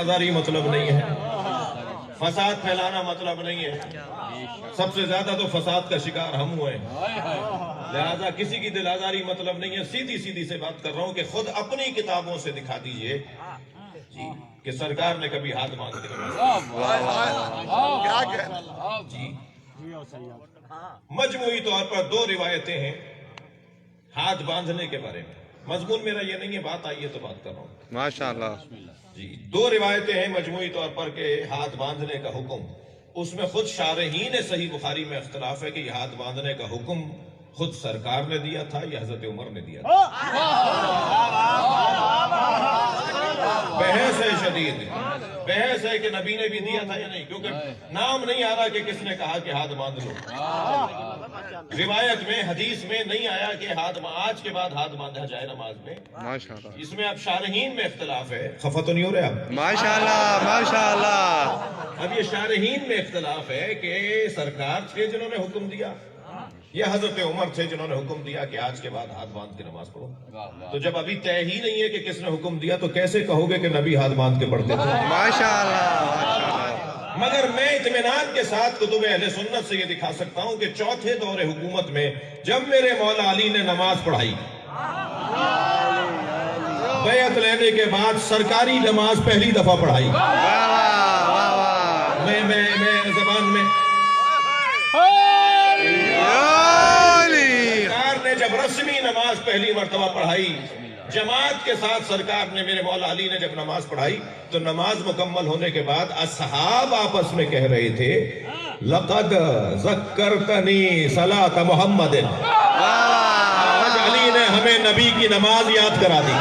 آزاری مطلب نہیں ہے، فساد پھیلانا مطلب نہیں ہے۔ سب سے زیادہ تو فساد کا شکار ہم ہوئے ہیں، لہذا کسی کی دل آزاری مطلب نہیں ہے۔ سیدھی سیدھی سے بات کر رہا ہوں کہ خود اپنی کتابوں سے دکھا دیجئے جی کہ سرکار نے کبھی ہاتھ باندھ کے جی مجموعی طور پر دو روایتیں ہیں ہاتھ باندھنے کے بارے میں۔ مضمون میرا یہ نہیں ہے، بات آئی ہے تو بات کر رہا ہوں۔ ماشاءاللہ جی دو روایتیں ہیں مجموعی طور پر کہ ہاتھ باندھنے کا حکم، اس میں خود شارحین صحیح بخاری میں اختلاف ہے کہ یہ ہاتھ باندھنے کا حکم خود سرکار نے دیا تھا یا حضرت عمر نے دیا تھا۔ بحث ہے شدید، بحث ہے کہ نبی نے بھی دیا تھا یا نہیں، کیونکہ نام نہیں آ رہا کہ کس نے کہا کہ ہاتھ باندھ لو۔ روایت میں حدیث میں نہیں آیا کہ آج کے بعد ہاتھ باندھا جائے نماز میں۔ ماشاءاللہ اس میں اب شارحین میں اختلاف ہے، خفا تو نہیں ہو رہے آپ؟ ماشاءاللہ ماشاءاللہ اب یہ شارحین میں اختلاف ہے کہ سرکار تھے جنہوں نے حکم دیا یا حضرت عمر تھے جنہوں نے حکم دیا کہ آج کے بعد ہاتھ باندھ کے نماز پڑھو۔ تو جب ابھی طے ہی نہیں ہے کہ کس نے حکم دیا تو کیسے کہو گے کہ نبی ہاتھ باندھ کے پڑھتے تھے؟ ماشاءاللہ مگر میں اطمینان کے ساتھ کتب اہل سنت سے یہ دکھا سکتا ہوں کہ چوتھے دور حکومت میں جب میرے مولا علی نے نماز پڑھائی، بیعت لینے کے بعد سرکاری نماز پہلی دفعہ پڑھائی۔ میں زبان میں سرکار نے جب رسمی نماز پہلی مرتبہ پڑھائی، جماعت کے ساتھ سرکار نے، میرے مولا علی نے جب نماز پڑھائی تو نماز مکمل ہونے کے بعد اصحاب آپس میں کہہ رہے تھے لقد ذکرتنی صلاۃ محمد، آج علی نے ہمیں نبی کی نماز یاد کرا دی۔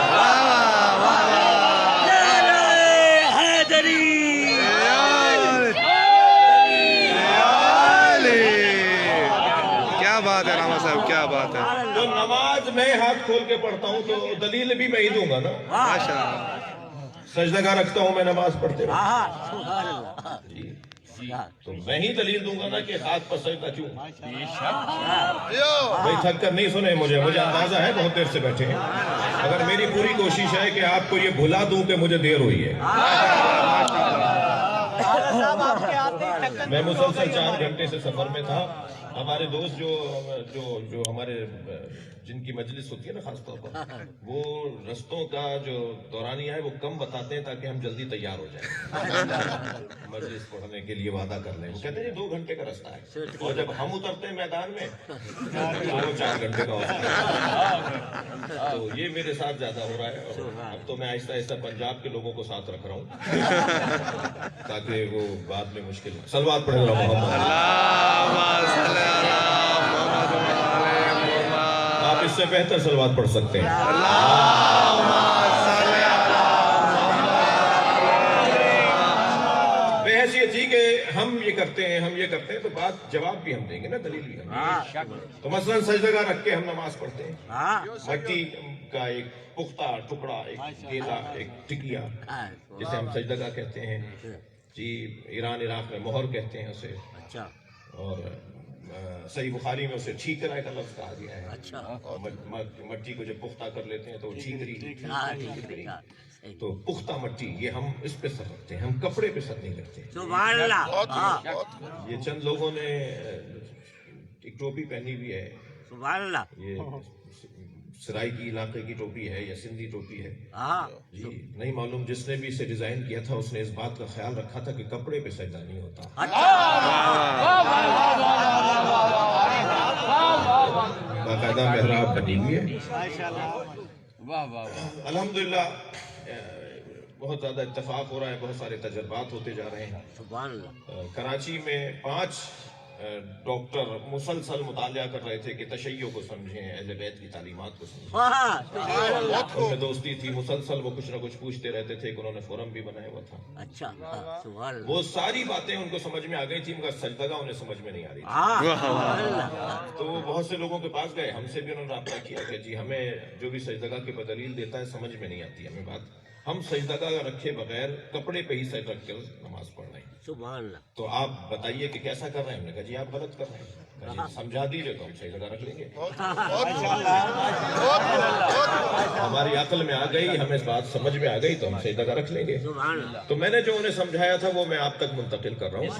کیا بات ہے راما صاحب، کیا بات ہے۔ تو نماز میں ہاتھ کھول کے پڑھتا ہوں تو دلیل بھی میں ہی دوں گا نا۔ ماشاءاللہ سجدہ رکھتا ہوں میں نماز پڑھتے ہوئے، تو میں ہی دلیل دوں گا نا کہ ہاتھ پر سجدہ کیوں۔ بھائی تھک کر نہیں سنے مجھے اندازہ ہے بہت دیر سے بیٹھے ہیں، اگر میری پوری کوشش ہے کہ آپ کو یہ بھلا دوں کہ مجھے دیر ہوئی ہے۔ میں مسلسل 4 گھنٹے سے سفر میں تھا۔ ہمارے دوست جو ہمارے جن کی مجلس ہوتی ہے نا خاص طور پر، وہ رستوں کا جو دورانیہ ہے وہ کم بتاتے ہیں تاکہ ہم جلدی تیار ہو جائیں، مجلس پڑھنے کے لیے وعدہ کر لیں۔ وہ کہتے ہیں 2 گھنٹے کا رستہ ہے، اور جب ہم اترتے ہیں میدان میں تو وہ 4 گھنٹے کا ہوتا ہے۔ تو یہ میرے ساتھ زیادہ ہو رہا ہے، اور اب تو میں آہستہ آہستہ پنجاب کے لوگوں کو ساتھ رکھ رہا ہوں تاکہ وہ بعد میں مشکل ہو۔ صلوات پڑھیں محمد۔ آپ اس سے بہتر صلوات پڑھ سکتے ہیں۔ بحث یہ تھی کہ ہم یہ کرتے ہیں تو بات جواب بھی ہم دیں گے نا، دلیل بھی ہم دیں گے۔ تو مثلا سجدہ رکھ کے ہم نماز پڑھتے ہیں، مٹی کا ایک پختہ ٹکڑا، ایک گیلا، ایک ٹکیا جسے ہم سجدہ کہتے ہیں جی، ایران عراق میں مہر کہتے ہیں اسے، اور صحیح بخاری میں اسے چھیکرا ایک لفظ کہا گیا ہے۔ اور مٹی کو جب پختہ کر لیتے ہیں تو وہ چھیکری، تو پختہ مٹی یہ ہم اس پہ سر رکھتے ہیں، ہم کپڑے پہ سر نہیں کرتے۔ سبحان اللہ۔ یہ چند لوگوں نے ایک ٹوپی پہنی ہوئی ہے، سبحان اللہ، یہ سرائی کی علاقے کی ٹوپی ہے یا سندھی ٹوپی ہے جی، نہیں معلوم، جس نے بھی اسے ڈیزائن کیا تھا اس نے اس بات کا خیال رکھا تھا کہ کپڑے پہ سجدہ نہیں ہوتا۔ باقاعدہ محراب بنی ہوئی ہے۔ الحمدللہ بہت زیادہ اتفاق ہو رہا ہے، بہت سارے تجربات ہوتے جا رہے ہیں۔ سبحان اللہ۔ کراچی میں 5 ڈاکٹر مسلسل مطالعہ کر رہے تھے کہ تشیع کو سمجھیں، اہل بیت کی تعلیمات کو سمجھیں۔ ان میں دوستی تھی، مسلسل وہ کچھ نہ کچھ پوچھتے رہتے تھے کہ انہوں نے فورم بھی بنایا ہوا تھا۔ اچھا، سبحان اللہ۔ وہ ساری باتیں ان کو سمجھ میں آ گئی تھی، مگر سجدہ انہیں سمجھ میں نہیں آ رہی تھی۔ تو وہ بہت سے لوگوں کے پاس گئے، ہم سے بھی انہوں نے رابطہ کیا کہ جی ہمیں جو بھی سجدہ کے بدلیل دیتا ہے سمجھ میں نہیں آتی ہمیں بات، ہم سجدہ رکھے بغیر کپڑے پہ ہی سجدہ رکھ کر نماز پڑھ رہے ہیں۔ سبحان اللہ۔ تو آپ بتائیے کہ کیسا کر رہے ہیں؟ ہم نے کہا جی آپ غلط کر رہے ہیں۔ समझा दीजिए तो हम सही जगह रख लेंगे। हमारी अक्ल में आ गई, हमें इस बात समझ में आ गई तो हम सही जगह रख लेंगे। तो मैंने जो उन्हें समझाया था वो मैं आप तक मुंतकिल कर रहा हूँ।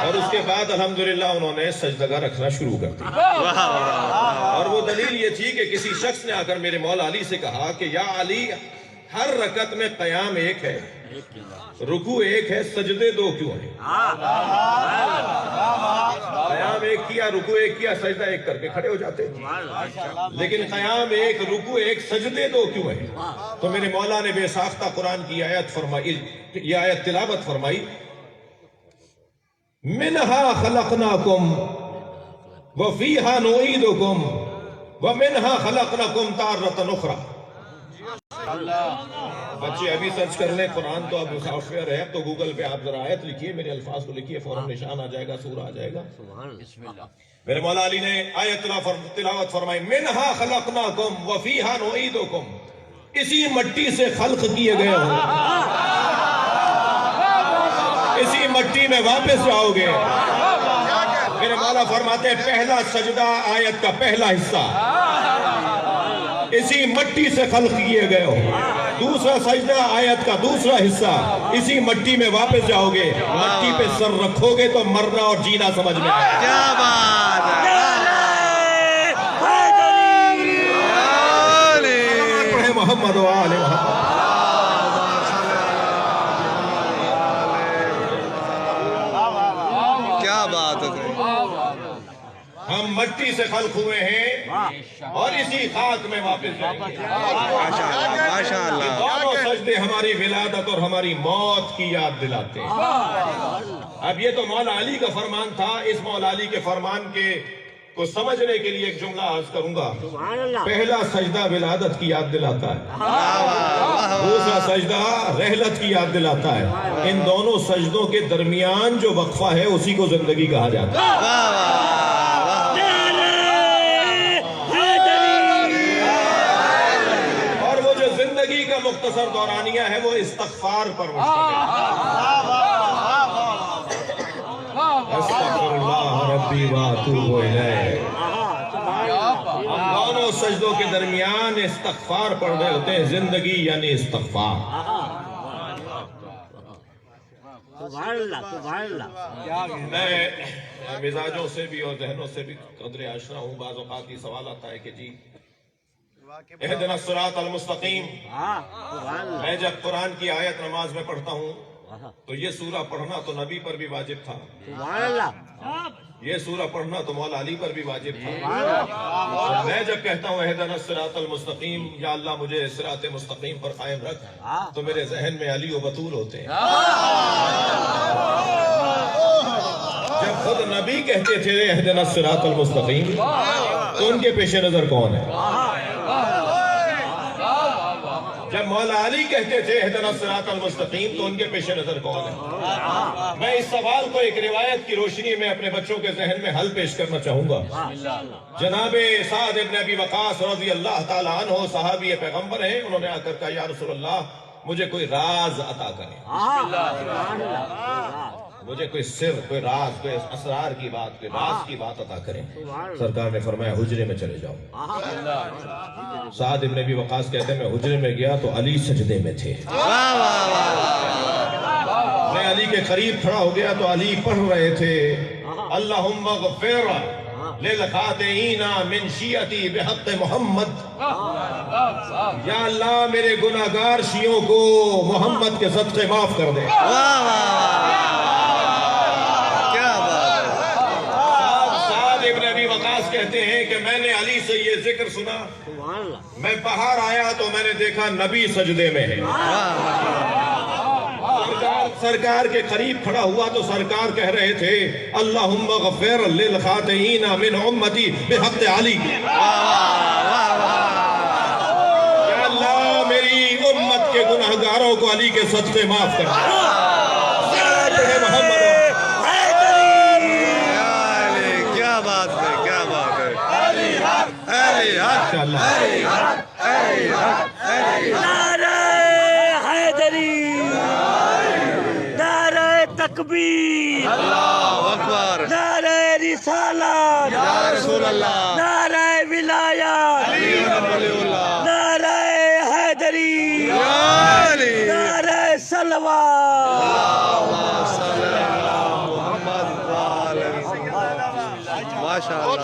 और उसके बाद अल्हम्दुलिल्लाह उन्होंने सजदगा रखना शुरू कर दिया। और वो दलील ये थी कि किसी शख्स ने आकर मेरे मौला अली से कहा कि या अली, हर रकत में कयाम एक है, रुकू एक है, सजदे दो क्यों है? कयाम एक किया, रुकू एक किया, सजदा एक करके खड़े हो जाते। लेकिन कयाम एक, रुकू एक, सजदे दो क्यों है? तो मेरे मौला ने बेसाख्ता कुरान की आयत फरमाई, ये आयत तिलावत फरमाई, मिनहा खलकनाकुम व फीहा नुईदुकुम व मिनहा खलकनाकुम तारतन उखरा। बच्चे अभी सर्च कर लें कुरान, तो अब सॉफ्टवेयर है, तो गूगल पे आप जरा आयत लिखिए, मेरे अल्फाज को लिखिए, फौरन निशान आ जाएगा, सूरा आ जाएगा। मेरे मौला अली ने आयत तिलावत फरमाई, मिनहा खलकनाकुम व फीहा नुईदुकुम, इसी मट्टी से खल्क किए गए हो, इसी मट्टी में वापस जाओगे। मेरे मौला फरमाते हैं पहला सजदा आयत का पहला हिस्सा, इसी मट्टी से खल्क किए गए हो। दूसरा सजदा आयत का दूसरा हिस्सा, इसी मट्टी में वापस जाओगे। मट्टी पे सर रखोगे तो मरना और जीना समझ में आएगा। क्या बात है। मोहम्मद वाले मोहम्मद। क्या बात है। हम मट्टी से खल्क हुए हैं और इसी खाक में वापस जाएंगे। माशाअल्लाह माशाअल्लाह। दोनों सजदे हमारी विलादत और हमारी मौत की याद दिलाते हैं। अब ये तो मौला अली का फरमान था। इस मौला अली के फरमान के को समझने के लिए एक जुमला अर्ज करूंगा। पहला सजदा विलादत की याद दिलाता है, दूसरा सजदा रहलत की याद दिलाता है। इन दोनों सजदों के दरमियान जो वक्फा है उसी को जिंदगी कहा जाता है। जिंदगी का मुख्तसर दौरानिया है वो इस्तग़फ़ार पर हम दोनों सजदों के दरमियान इस्तग़फ़ार पढ़ रहे होते हैं। जिंदगी यानी इस्तग़फ़ार। मैं मिजाजों से भी और जहनों से भी कदरे आशना हूँ। बाज़ औक़ात ये सवाल आता है कि जी इहदिना सिरातल मुस्तकीम, मैं जब कुरान की आयत नमाज में पढ़ता हूँ तो ये सूरा पढ़ना तो नबी पर भी वाजिब था, ये सूरा पढ़ना तो मौला अली पर भी वाजिब था। तो मैं जब कहता हूँ इहदिना सिरातल मुस्तकीम, या अल्लाह मुझे सिरात मुस्तकीम पर कायम रख, तो मेरे जहन में अली व बतूल होते हैं। जब खुद नबी कहते थे इहदिना सिरातल मुस्तकीम, तो उनके पेश नजर कौन है? जब मौला अली कहते थे इहदिना सिरातल मुस्तकीम, तो उनके पेश नजर कौन है? मैं इस सवाल को एक रिवायत की रोशनी में अपने बच्चों के जहन में हल पेश करना चाहूंगा। जनाबे साद इब्न अबी वक़ास रज़ी अल्लाह ताला अन्हु सहाबी पैगंबर हैं। उन्होंने आकर कहा, या रसूल अल्लाह, मुझे कोई राज अता करें, मुझे कोई सिर, कोई राज, कोई असरार की बात, कोई राज की बात अता करें। सरकार ने फरमाया हुजरे में चले जाओ। साद इब्न अबी वक़ास कहते हैं मैं हुजरे में गया तो अली सजदे में थे। मैं अली के करीब खड़ा हो गया तो अली पढ़ रहे थे, अल्लाहुम्मा ग़फ़िर लिल ख़ातिईना मिन शियती बिहक़्क़ि मोहम्मद। या अल्लाह मेरे गुनाहगार शियों को मोहम्मद के सदक़े माफ कर दे। कहते हैं कि मैंने अली से ये जिक्र सुना, मैं बाहर आया तो मैंने देखा नबी सजदे में है। सरकार के करीब खड़ा हुआ तो सरकार कह रहे थे, अल्लाहुम्मा ग़फ़िर लिल ख़ातिईना मिन उम्मती बिहक़्क़ि अली। या अल्लाह मेरी उम्मत के गुनाहगारों को अली के सदक़े माफ कर दे। तकबीर, अल्लाहु अकबर, नारे رسالت یا رسول اللہ نعرہ ولایت ولی اللہ نعرہ حیدری یا علی نعرہ سلوہ ماشاء اللہ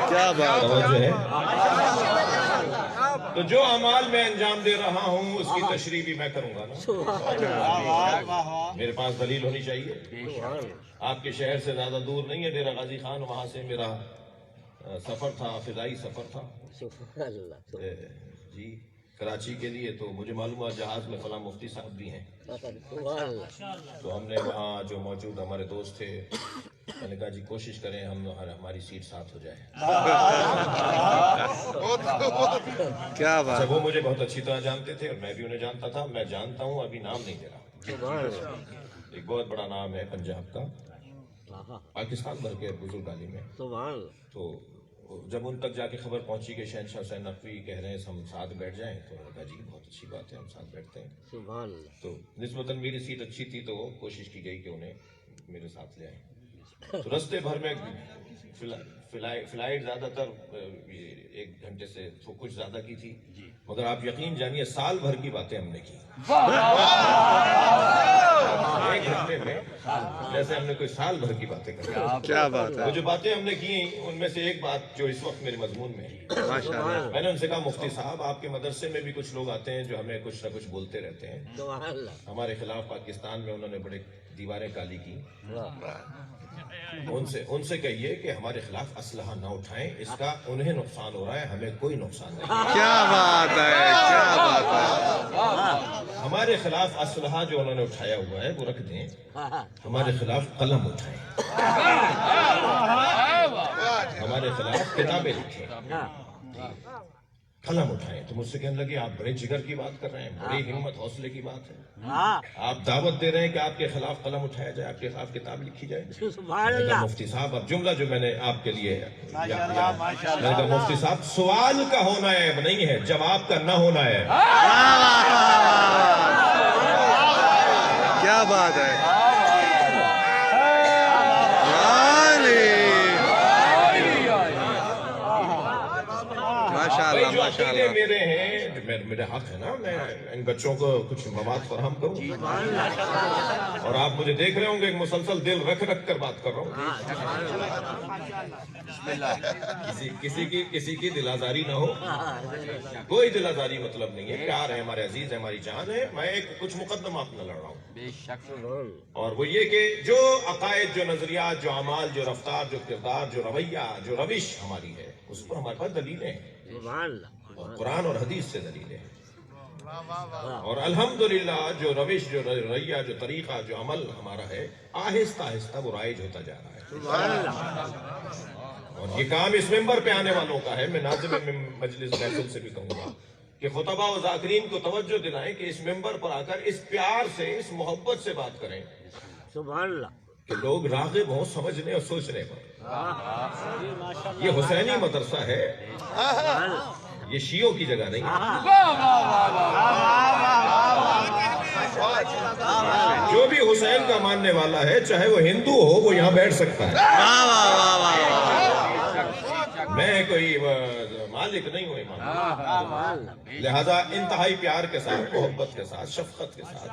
کیا بات توجہ ہے۔ تو جو اعمال میں انجام دے رہا ہوں اس کی تشریح بھی میں کروں گا نا، میرے پاس دلیل ہونی چاہیے۔ آپ کے شہر سے زیادہ دور نہیں ہے ڈیرہ غازی خان، وہاں سے میرا سفر تھا، فضائی سفر تھا جی کراچی کے لیے۔ تو مجھے معلوم ہوا جہاز میں فلاں مفتی صاحب بھی ہیں، تو ہم نے وہاں جو موجود ہمارے دوست تھے میں نے کہا جی کوشش کریں ہماری سیٹ ساتھ ہو جائے۔ کیا بات اچھا وہ مجھے بہت اچھی طرح جانتے تھے اور میں بھی انہیں جانتا تھا۔ میں جانتا ہوں، ابھی نام نہیں دے رہا، ایک بہت بڑا نام ہے پنجاب کا، پاکستان بھر کے بزرگ عالم ہے۔ تو جب ان تک جا کے خبر پہنچی کہ شہنشاہ حسین نقوی کہہ رہے ہیں ہم ساتھ بیٹھ جائیں، تو میں نے کہا جی بہت اچھی بات ہے، ہم ساتھ بیٹھتے ہیں۔ تو نسبتاً میری سیٹ اچھی تھی تو کوشش کی گئی کہ انہیں میرے ساتھ لے آئیں۔ تو رستے بھر میں فلائٹ زیادہ تر 1 گھنٹے سے کچھ زیادہ کی تھی، مگر آپ یقین جانیے سال بھر کی باتیں ہم نے کی 1 گھنٹے میں، جیسے ہم نے کوئی سال بھر کی باتیں کری۔ کیا بات ہے وہ جو باتیں ہم نے کی ان میں سے ایک بات جو اس وقت میرے مضمون میں ہے، ماشاء اللہ میں نے ان سے کہا مفتی صاحب آپ کے مدرسے میں بھی کچھ لوگ آتے ہیں جو ہمیں کچھ نہ کچھ بولتے رہتے ہیں، ہمارے خلاف پاکستان میں انہوں نے بڑے دیواریں کالی کی، ان سے کہیے کہ ہمارے خلاف اسلحہ نہ اٹھائیں، اس کا انہیں نقصان ہو رہا ہے، ہمیں کوئی نقصان نہیں۔ کیا بات ہے کیا بات ہے ہمارے خلاف اسلحہ جو انہوں نے اٹھایا ہوا ہے وہ رکھ دیں، ہمارے خلاف قلم اٹھائیں، ہمارے خلاف کتابیں لکھیں، قلم اٹھائیں۔ تو مجھ سے کہنے لگے آپ بڑے جگر کی بات کر رہے ہیں، بڑی ہمت حوصلے کی بات ہے، آپ دعوت دے رہے ہیں کہ آپ کے خلاف قلم اٹھایا جائے، آپ کے خلاف کتاب لکھی جائے۔ میں نے کہا مفتی صاحب اب جملہ جو میں نے آپ کے لیے میں نے کہا مفتی صاحب سوال کا ہونا عیب نہیں ہے، جواب کا نہ ہونا ہے۔ کیا بات ہے ماشاء اللہ جو ماشاء عقیدے اللہ میرے ہیں میرے حق ہے نا، میں ان بچوں کو کچھ مواد فراہم کروں، اور آپ مجھے دیکھ رہے ہوں گے ایک مسلسل دل رکھ کر بات کر رہا ہوں، کسی کی دل آزاری نہ ہو، کوئی دل آزاری مطلب نہیں ہے، پیار ہے، ہمارے عزیز ہے، ہماری جان ہے، میں کچھ مقدمات نہ لڑ رہا ہوں، اور وہ یہ کہ جو عقائد، جو نظریات، جو اعمال، جو رفتار، جو کردار، جو رویہ، جو روش ہماری ہے، اس پر ہمارے پاس دلیلیں ہیں، اور قرآن اور حدیث سے دلیلیں ہیں، اور الحمدللہ جو روش، جو رویہ، جو طریقہ، جو عمل ہمارا ہے آہستہ آہستہ وہ رائج ہوتا جا رہا ہے، اور یہ کام اس ممبر پہ آنے والوں کا ہے۔ میں ناظم مجلس محفل سے بھی کہوں گا کہ خطبہ و ذاکرین کو توجہ دلائیں کہ اس ممبر پر آ کر اس پیار سے، اس محبت سے بات کریں کہ لوگ راغب ہوں سمجھنے اور سوچنے پر۔ یہ حسینی مدرسہ ہے، یہ شیعوں کی جگہ نہیں ہے۔ جو بھی حسین کا ماننے والا ہے چاہے وہ ہندو ہو وہ یہاں بیٹھ سکتا ہے، میں کوئی مالک نہیں ہوں امام، لہذا انتہائی پیار کے ساتھ، محبت کے ساتھ، شفقت کے ساتھ۔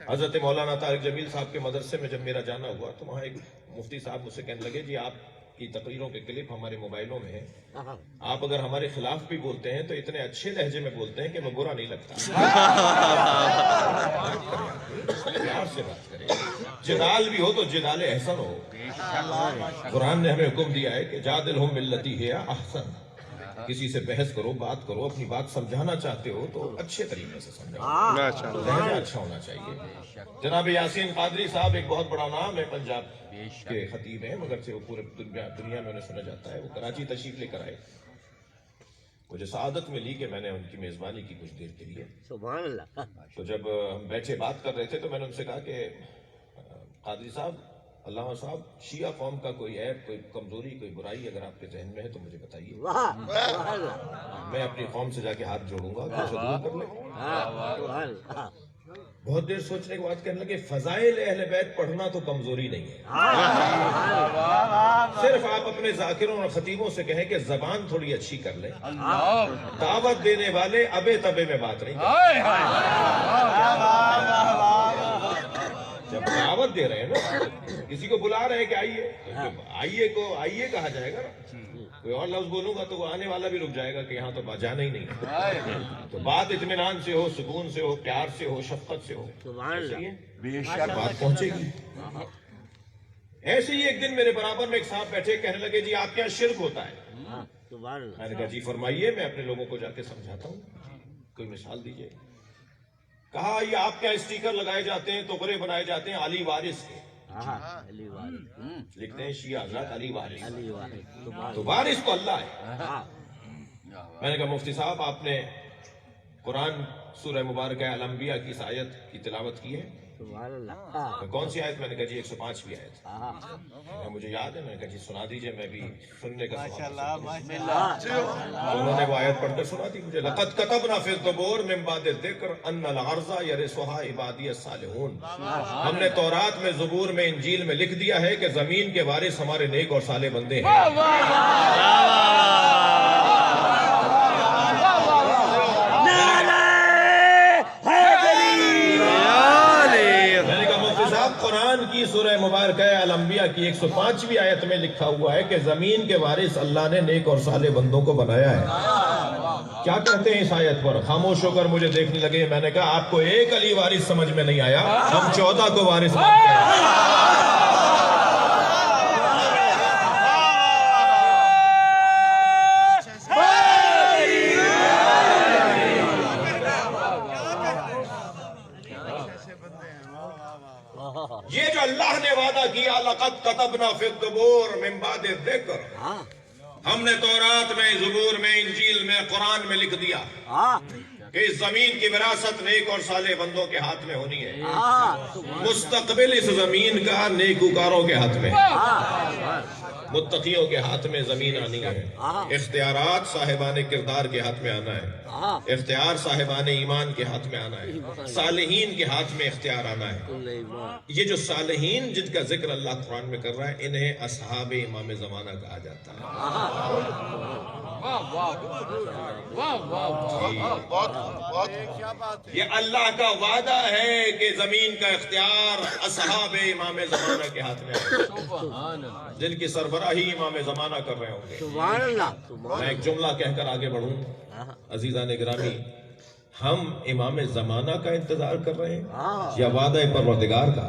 حضرت مولانا طارق جمیل صاحب کے مدرسے میں جب میرا جانا ہوا تو وہاں ایک مفتی صاحب مجھ سے کہنے لگے جی آپ کی تقریروں کے کلپ ہمارے موبائلوں میں ہیں، آپ اگر ہمارے خلاف بھی بولتے ہیں تو اتنے اچھے لہجے میں بولتے ہیں کہ میں برا نہیں لگتا، پیار سے بات کریں، جدال بھی ہو تو جدال احسن ہو۔ قرآن نے ہمیں حکم دیا ہے کہ جادلہم باللتی ہی احسن، کسی سے بحث کرو، بات کرو، اپنی بات سمجھانا چاہتے ہو تو اچھے طریقے سے سمجھاؤ، لہجہ اچھا ہونا چاہیے۔ جناب یاسین قادری صاحب ایک بہت بڑا نام ہے، پنجاب کے خطیب ہیں، مگر سے وہ پورے دنیا میں انہیں سنا جاتا ہے۔ وہ کراچی تشریف لے کر آئے، مجھے سعادت ملی کہ میں نے ان کی میزبانی کی کچھ دیر کے لیے۔ تو جب ہم بیٹھے بات کر رہے تھے تو میں نے ان سے کہا کہ قادری صاحب، علامہ صاحب، شیعہ قوم کا کوئی عیب، کوئی کمزوری، کوئی برائی اگر آپ کے ذہن میں ہے تو مجھے بتائیے، میں اپنی قوم سے جا کے ہاتھ جوڑوں گا کہ اسے دور کر لیں۔ بہت دیر سوچنے کے بعد کہنے لگے فضائل اہل بیت پڑھنا تو کمزوری نہیں ہے، صرف آپ اپنے ذاکروں اور خطیبوں سے کہیں کہ زبان تھوڑی اچھی کر لیں، دعوت دینے والے ابے تبے میں بات نہیں کرتے، جب دعوت دے رہے ہیں نا، کسی کو بلا رہے ہیں کہ آئیے، آئیے کو آئیے کہا جائے گا نا، کوئی اور لفظ بولوں گا تو وہ آنے والا بھی رک جائے گا کہ یہاں تو جانا ہی نہیں، تو بات اطمینان سے ہو، سکون سے ہو، پیار سے ہو، شفقت سے ہو، بات پہنچے گی۔ ایسے ہی ایک دن میرے برابر میں ایک صاحب بیٹھے، کہنے لگے جی آپ کے یہاں شرک ہوتا ہے؟ میں نے کہا جی فرمائیے، میں اپنے لوگوں کو جا کے سمجھاتا ہوں، کوئی مثال دیجئے۔ کہا یہ آپ کے اسٹیکر لگائے جاتے ہیں، ٹکرے بنائے جاتے ہیں علی وارث کے، لکھتے ہیں شیعہ حضرات علی وارث، تو وارث تو اللہ ہے۔ میں نے کہا مفتی صاحب آپ نے قرآن سورہ مبارکہ الانبیاء کی اس آیت کی تلاوت کی ہے؟ کون سی آیت؟ میں نے کہا جی 105ویں آیت۔ مجھے یاد ہے، میں نے کہا جی سنا دیجئے، میں بھی سننے کا انہوں نے وہ آیت پڑھ کر سنا دی مجھے۔ لقد كتبنا في الزبور من بعد الذکر ان الارض يرثها عبادی الصالحون، ہم نے تورات میں، زبور میں، انجیل میں لکھ دیا ہے کہ زمین کے وارث ہمارے نیک اور صالح بندے ہیں۔ قرآن کی سورہ مبارکہ الانبیاء کی 105ویں آیت میں لکھا ہوا ہے کہ زمین کے وارث اللہ نے نیک اور صالح بندوں کو بنایا ہے۔ کیا کہتے ہیں اس آیت پر؟ خاموش ہو کر مجھے دیکھنے لگے۔ میں نے کہا آپ کو ایک علی وارث سمجھ میں نہیں آیا، ہم 14 کو وارث مانتے ہیں۔ یہ جو اللہ نے وعدہ کیا لقد كتبنا في الزبور من بعد الذکر، ہم نے تورات میں، زبور میں، انجیل میں، قرآن میں لکھ دیا کہ اس زمین کی وراثت نیک اور صالح بندوں کے ہاتھ میں ہونی ہے، مستقبل اس زمین کا نیکوکاروں کے ہاتھ میں، متقیوں کے ہاتھ میں زمین آنی ہے، اختیارات صاحبان کردار کے ہاتھ میں آنا ہے، اختیار صاحبان ایمان کے ہاتھ میں آنا ہے، صالحین کے ہاتھ میں اختیار آنا ہے۔ یہ جو صالحین جن کا ذکر اللہ قرآن میں کر رہا ہے، انہیں اصحاب امام زمانہ کہا جاتا ہے۔ یہ اللہ کا وعدہ ہے کہ زمین کا اختیار اصحاب امام زمانہ کے ہاتھ میں ہے، جن کی سربراہی امام زمانہ کر رہے ہوں گے۔ میں ایک جملہ کہہ کر آگے بڑھوں۔ عزیزان گرامی، ہم امام زمانہ کا انتظار کر رہے ہیں یا وعدہ پروردگار کا؟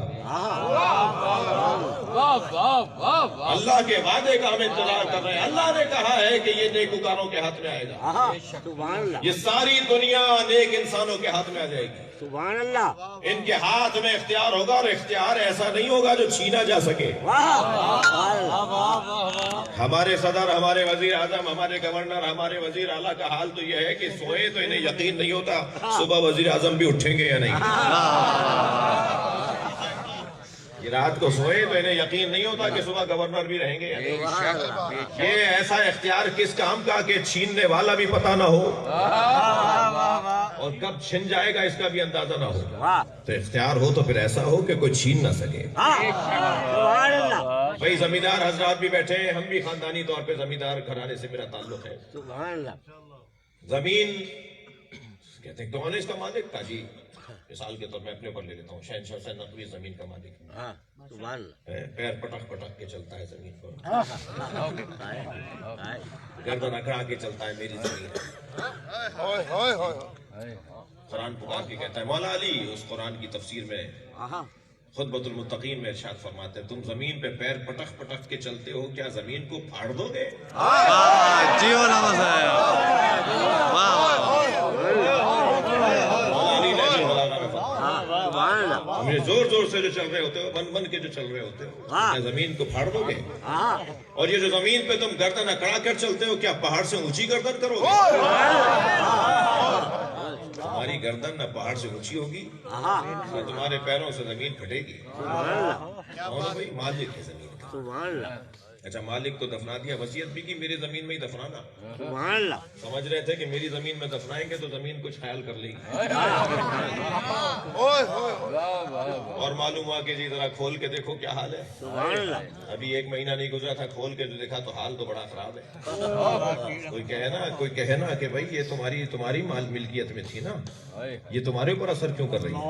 اللہ کے وعدے کا ہم انتظار کر رہے ہیں۔ اللہ نے کہا ہے کہ یہ نیکوکاروں کے ہاتھ میں آئے گا، یہ ساری دنیا نیک انسانوں کے ہاتھ میں آ جائے گی، سبحان اللہ، ان کے ہاتھ میں اختیار ہوگا، اور اختیار ایسا نہیں ہوگا جو چھینا جا سکے۔ ہمارے صدر، ہمارے وزیر اعظم، ہمارے گورنر، ہمارے وزیر اعلیٰ کا حال تو یہ ہے کہ سوئے تو انہیں یقین نہیں ہوتا صبح وزیر اعظم بھی اٹھیں گے یا نہیں، یہ رات کو سوئے تو انہیں یقین نہیں ہوتا کہ صبح گورنر بھی رہیں گے یا نہیں۔ یہ ایسا اختیار کس کام کا کہ چھیننے والا بھی پتہ نہ ہو اور کب چھن جائے گا اس کا بھی اندازہ نہ ہو۔ تو اختیار ہو تو پھر ایسا ہو کہ کوئی چھین نہ سکے۔ بھائی زمیندار حضرات بھی بیٹھے ہیں، ہم بھی خاندانی طور پہ زمیندار گھرانے سے میرا تعلق ہے۔ زمین کہتے ہیں کون ہے اس کا مالک؟ تھا جی، مثال کے طور میں اپنے اوپر لے لیتا ہوں، شہنشاہ حسین نقوی زمین کا مالک ہے، پیر پٹک پٹک کے چلتا ہے زمین پر، گردن اکڑا کے چلتا ہے میری زمین۔ قرآن پکار کے کہتا ہے، مولا علی اس قرآن کی تفسیر میں خطبۃ المتقین میں ارشاد فرماتے ہیں، تم زمین پہ پیر پٹک پٹک کے چلتے ہو، کیا زمین کو پھاڑ دو گے؟ مجھے زور زور سے جو چل رہے ہوتے ہو، بن بن کے جو چل رہے ہوتے ہو، کیا زمین کو پھاڑ دو گے؟ اور یہ جو زمین پہ تم گردن اکڑا کر چلتے ہو، کیا پہاڑ سے اونچی گردن کرو گے؟ تمہاری گردن نہ پہاڑ سے اونچی ہوگی، نہ تمہارے پیروں سے زمین پھٹے گی۔ بھائی مالک ہے زمین کا، अच्छा मालिक तो दफना दिया, वसीयत भी की मेरी जमीन में ही दफनाना। सुभान अल्लाह। समझ रहे थे कि मेरी जमीन में दफनाएंगे तो जमीन कुछ ख्याल कर लेगी। और मालूम हुआ कि जी जरा खोल के देखो क्या हाल है। सुभान अल्लाह। अभी 1 महीना नहीं गुजरा था, खोल के जो देखा तो हाल तो बड़ा खराब है। कोई कहे ना कि भाई ये तुम्हारी माल मिल्कियत में थी ना, ये तुम्हारे ऊपर असर क्यों कर रही है।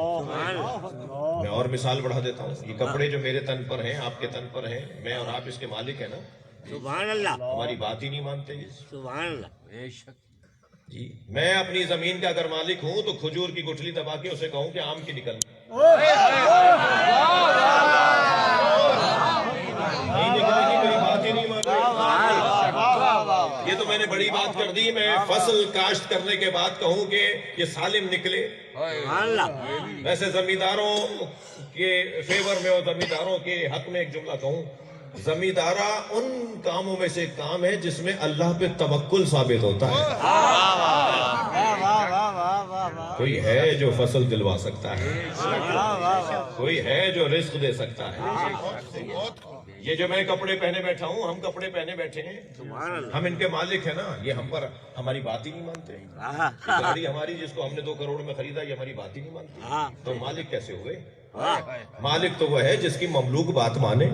मैं और मिसाल बढ़ा देता हूँ, ये कपड़े जो मेरे तन पर हैं, आपके तन पर हैं, मैं और आप इसके मालिक है ना। सुभान अल्लाह। हमारी बात ही नहीं मानते जी। सुभान अल्लाह। जी मैं अपनी जमीन का अगर मालिक हूँ तो खजूर की गुठली दबा के उसे कहूँ कि आम की निकल, नहीं निकलेगी, मेरी बात ही नहीं मान रही। ये तो मैंने बड़ी बात कर दी। मैं फसल काश्त करने के बाद कहूँ कि ये सालिम निकले। सुभान अल्लाह। वैसे जमींदारों के फेवर में और जमींदारों के हक में एक जुमला कहूँ, जमींदारा उन कामों में से एक काम है जिसमें अल्लाह पे तवक्कुल साबित होता है। कोई है जो फसल दिलवा सकता है, कोई है जो रिस्क दे सकता है। ये जो मैं कपड़े पहने बैठा हूँ, हम कपड़े पहने बैठे हैं, हम इनके मालिक है ना। ये हम पर हमारी बात ही नहीं मानते। गाड़ी हमारी जिसको हमने 2 करोड़ में खरीदा, ये हमारी बात ही नहीं मानती। तो मालिक कैसे हुए? मालिक तो वह है जिसकी ममलूक बात माने।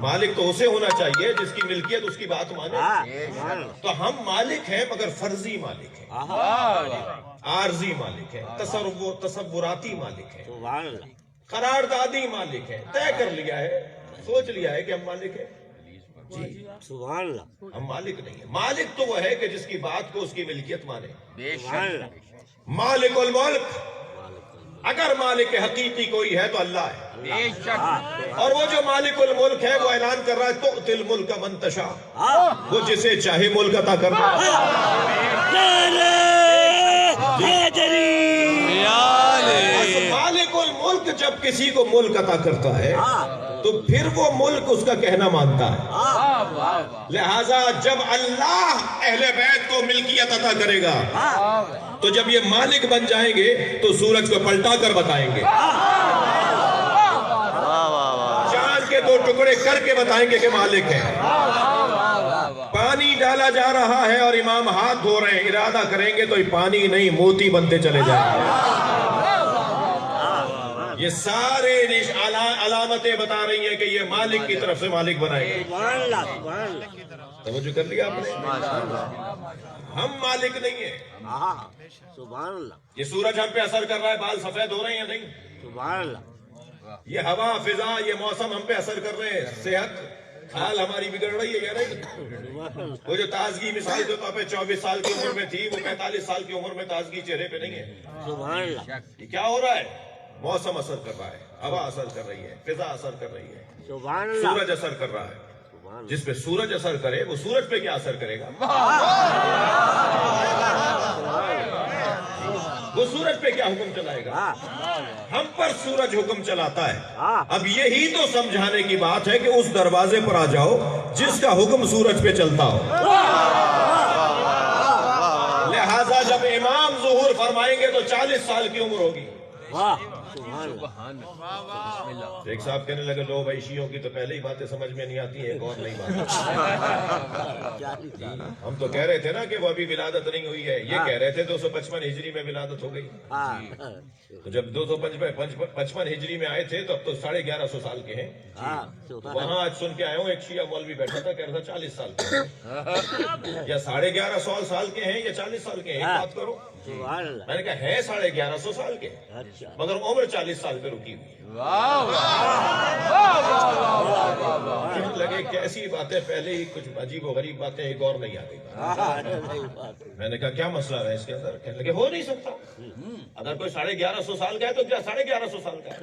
मालिक तो उसे होना चाहिए जिसकी मिल्कियत उसकी बात माने। तो हम मालिक हैं मगर फर्जी मालिक हैं, आर्जी मालिक है, तसव्वुराती मालिक है, करारदादी मालिक है। तय कर लिया है, सोच लिया है कि हम मालिक हैं जी। सुभान अल्लाह। हम मालिक नहीं है। मालिक तो वह है कि जिसकी बात को उसकी मिल्कियत माने। सुभान अल्लाह। मालिकुल मुल्क, अगर मालिक हकीकी कोई है तो अल्लाह है। और वो जो मालिकुल मुल्क है वो ऐलान कर रहा है तो तिल मुल्क का मंतशा, वो जिसे चाहे मुल्क अता कर मालिकुल मुल्क जब किसी को मुल्क अता करता है तो फिर वो मुल्क उसका कहना मानता है। लिहाजा जब अल्लाह अहले बैत को मिल्कियत अता करेगा तो जब ये मालिक बन जाएंगे तो सूरज को पलटा कर बताएंगे, चांद के 2 टुकड़े करके बताएंगे कि मालिक है। पानी डाला जा रहा है और इमाम हाथ धो रहे हैं, इरादा करेंगे तो ये पानी नहीं मोती बनते चले जाएंगे। ये सारे अलामतें बता रही हैं कि ये मालिक की तरफ से मालिक बनाएंगे। समझ कर लिया आपने? हम मालिक नहीं है। सुभान अल्लाह। ये सूरज हम पे असर कर रहा है, बाल सफेद हो रहे हैं या नहीं? सुभान अल्लाह। ये हवा, फिजा, ये मौसम हम पे असर कर रहे हैं। सेहत हाल हमारी बिगड़ रही है या नहीं? वो जो ताजगी मिसाल के तौर पे 24 साल की उम्र में थी, वो 45 साल की उम्र में ताजगी चेहरे पे नहीं है। सुभान अल्लाह। ये क्या हो रहा है? मौसम असर कर रहा है, हवा असर कर रही है, फिजा असर कर रही है, सुभान अल्लाह। सूरज असर कर रहा है। जिस पे सूरज असर करे वो सूरज पे क्या असर करेगा? वो सूरज पे क्या हुक्म चलाएगा? हम पर सूरज हुक्म चलाता है। अब यही तो समझाने की बात है कि उस दरवाजे पर आ जाओ जिसका हुक्म सूरज पे चलता हो। लिहाजा जब इमाम ज़ुहूर फरमाएंगे तो 40 साल की उम्र होगी। शेख साहब कहने लगे लो भाई शियों की तो पहले ही बातें समझ में नहीं आती है, एक और नई बात। हम तो कह रहे थे ना कि वो अभी विलादत नहीं हुई है, ये कह रहे थे 255 हिजरी में विलादत हो गई। तो जब 255 हिजरी में आए थे तो अब तो 1150 साल के हैं। वहाँ आज सुन के आया हूँ, एक शिया मौलवी बैठा था, कह रहा था 40 साल के या 1150 साल के हैं या 40 साल के हैं, एक बात करो। मैंने कहा है 1150 साल के, मगर उम्र 40 साल पे रुकी हुई। लगे कैसी बातें, पहले ही कुछ अजीब और गरीब बातें एक और नहीं आ गई। मैंने कहा क्या मसला है इसके अंदर? कहने लगे हो नहीं सकता, अगर कोई 1150 साल का है तो क्या 1150 साल का है?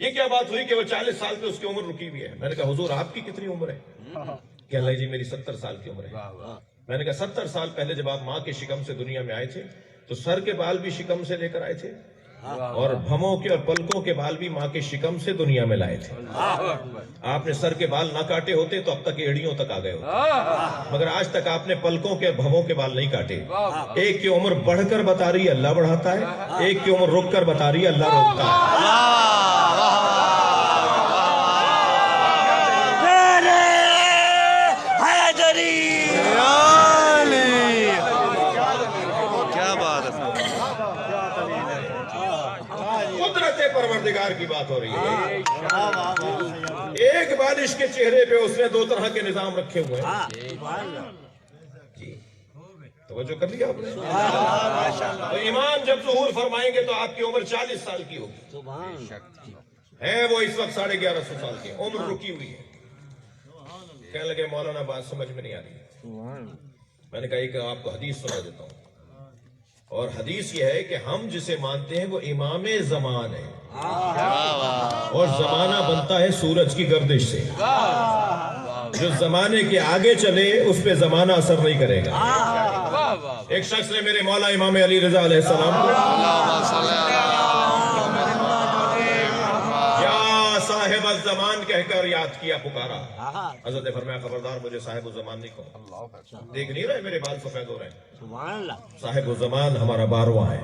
ये क्या बात हुई कि वो 40 साल पे उसकी उम्र रुकी हुई है? मैंने कहा हुजूर आपकी कितनी उम्र है? कहने लगे जी मेरी 70 साल की उम्र है। मैंने कहा 70 साल पहले जब आप माँ के शिकम से दुनिया में आए थे तो सर के बाल भी शिकम से लेकर आए थे और भमों के और पलकों के बाल भी माँ के शिकम से दुनिया में लाए थे। आपने सर के बाल ना काटे होते तो अब तक एड़ियों तक आ गए होते, मगर आज तक आपने पलकों के भमों के बाल नहीं काटे। एक की उम्र बढ़कर बता रही है अल्लाह बढ़ाता है, एक की उम्र रुक कर बता रही है अल्लाह रोकता है। कुदरत परवरदिगार की बात हो रही है। एक बारिश के चेहरे पे उसने दो तरह के निजाम रखे हुए हैं। जी, तवज्जो कर लिया आपने? तो इमाम जब ज़ुहूर फरमाएंगे तो आपकी उम्र 40 साल की होगी। है वो इस वक्त 1150 साल की, उम्र रुकी हुई है। कहने लगे मौलाना बात समझ में नहीं आ रही। मैंने कहा कि आपको हदीस सुना देता हूँ, और हदीस ये है कि हम जिसे मानते हैं वो इमाम ज़मान है, और जमाना बनता है सूरज की गर्दिश से। जो जमाने के आगे चले उस पे जमाना असर नहीं करेगा। एक शख्स ने मेरे मौला इमाम अली रजा अलैहिस्सलाम को साहिब ज़मान कहकर याद किया, पुकारा। हज़रत ने फरमाया खबरदार, मुझे साहिब ज़मान नहीं कहो। देख नहीं रहे मेरे बाल सफेद हो रहे हैं? साहिब ज़मान हमारा बारवा है,